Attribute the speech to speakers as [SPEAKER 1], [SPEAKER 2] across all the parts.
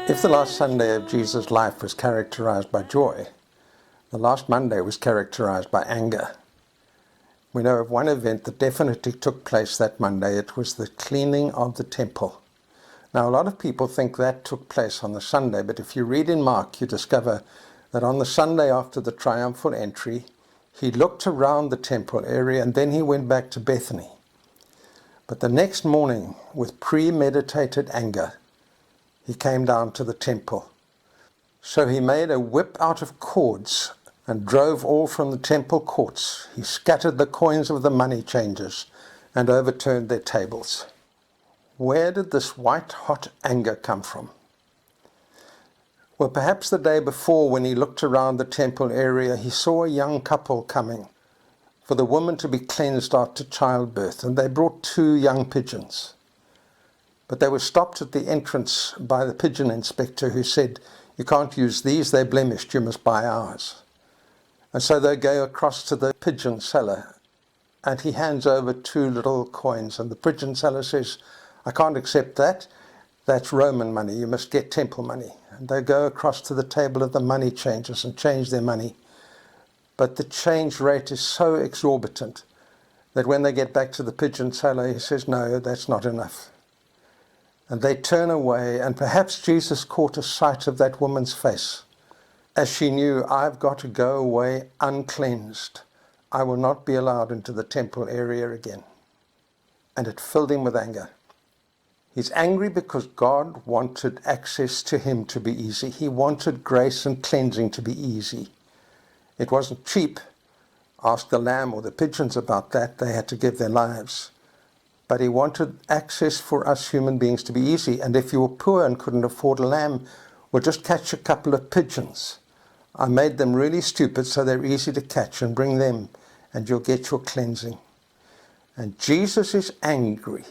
[SPEAKER 1] If the last Sunday of Jesus' life was characterized by joy, the last Monday was characterized by anger. We know of one event that definitely took place that Monday. It was the cleaning of the temple. Now, a lot of people think that took place on the Sunday, but if you read in Mark, you discover that on the Sunday after the triumphal entry, he looked around the temple area and then he went back to Bethany. But the next morning, with premeditated anger, he came down to the temple. So he made a whip out of cords and drove all from the temple courts. He scattered the coins of the money changers and overturned their tables. Where did this white-hot anger come from? Well, perhaps the day before, when he looked around the temple area, he saw a young couple coming for the woman to be cleansed after childbirth, and they brought 2 young pigeons. But they were stopped at the entrance by the pigeon inspector, who said, "You can't use these, they're blemished, you must buy ours." And so they go across to the pigeon seller, and he hands over 2 little coins, and the pigeon seller says, "I can't accept that, that's Roman money, you must get temple money." And they go across to the table of the money changers and change their money. But the change rate is so exorbitant that when they get back to the pigeon seller, he says, "No, that's not enough." And they turn away, and perhaps Jesus caught a sight of that woman's face as she knew, "I've got to go away uncleansed. I will not be allowed into the temple area again." And it filled him with anger. He's angry because God wanted access to him to be easy. He wanted grace and cleansing to be easy. It wasn't cheap. Ask the lamb or the pigeons about that. They had to give their lives. But he wanted access for us human beings to be easy. And if you were poor and couldn't afford a lamb, well, just catch a couple of pigeons. I made them really stupid so they're easy to catch, and bring them and you'll get your cleansing. And Jesus is angry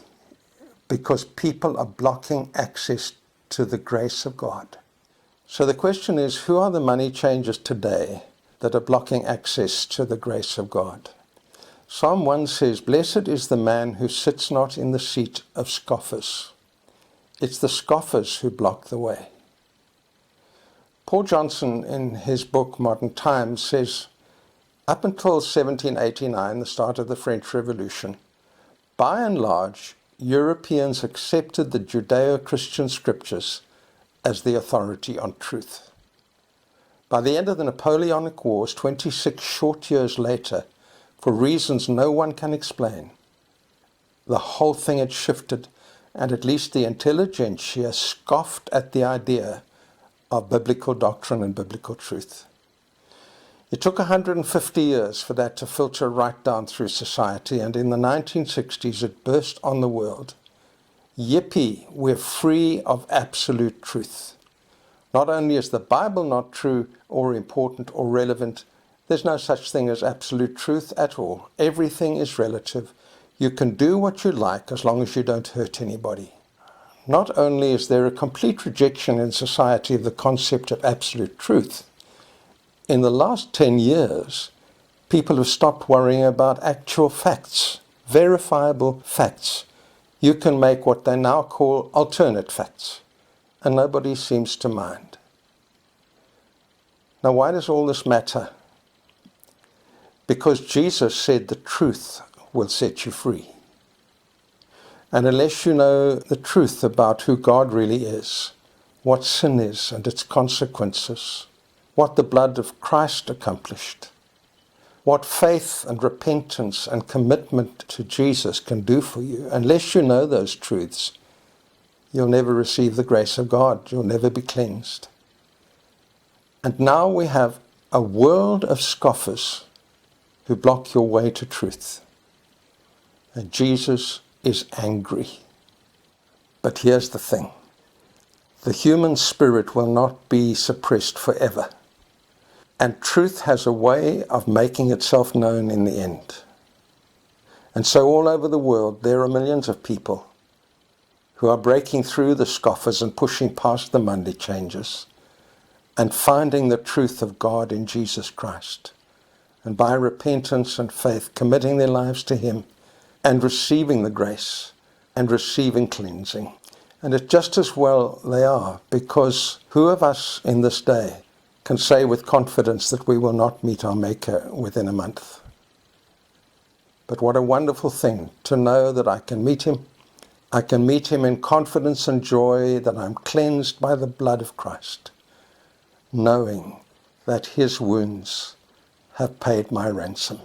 [SPEAKER 1] because people are blocking access to the grace of God. So the question is, who are the money changers today that are blocking access to the grace of God? Psalm 1 says, "Blessed is the man who sits not in the seat of scoffers." It's the scoffers who block the way. Paul Johnson, in his book Modern Times, says, up until 1789, the start of the French Revolution, by and large, Europeans accepted the Judeo-Christian scriptures as the authority on truth. By the end of the Napoleonic Wars, 26 short years later, for reasons no one can explain, the whole thing had shifted, and at least the intelligentsia scoffed at the idea of biblical doctrine and biblical truth. It took 150 years for that to filter right down through society, and in the 1960s it burst on the world. Yippee, we're free of absolute truth. Not only is the Bible not true or important or relevant, there's no such thing as absolute truth at all. Everything is relative. You can do what you like as long as you don't hurt anybody. Not only is there a complete rejection in society of the concept of absolute truth, in the last 10 years, people have stopped worrying about actual facts, verifiable facts. You can make what they now call alternate facts, and nobody seems to mind. Now, why does all this matter? Because Jesus said the truth will set you free. And unless you know the truth about who God really is, what sin is and its consequences, what the blood of Christ accomplished, what faith and repentance and commitment to Jesus can do for you, unless you know those truths, you'll never receive the grace of God. You'll never be cleansed. And now we have a world of scoffers who block your way to truth. And Jesus is angry. But here's the thing. The human spirit will not be suppressed forever. And truth has a way of making itself known in the end. And so all over the world, there are millions of people who are breaking through the scoffers and pushing past the Monday changers and finding the truth of God in Jesus Christ. And by repentance and faith, committing their lives to Him and receiving the grace and receiving cleansing. And it's just as well they are, because who of us in this day can say with confidence that we will not meet our Maker within a month? But what a wonderful thing to know that I can meet him. I can meet him in confidence and joy, that I'm cleansed by the blood of Christ, knowing that his wounds have paid my ransom.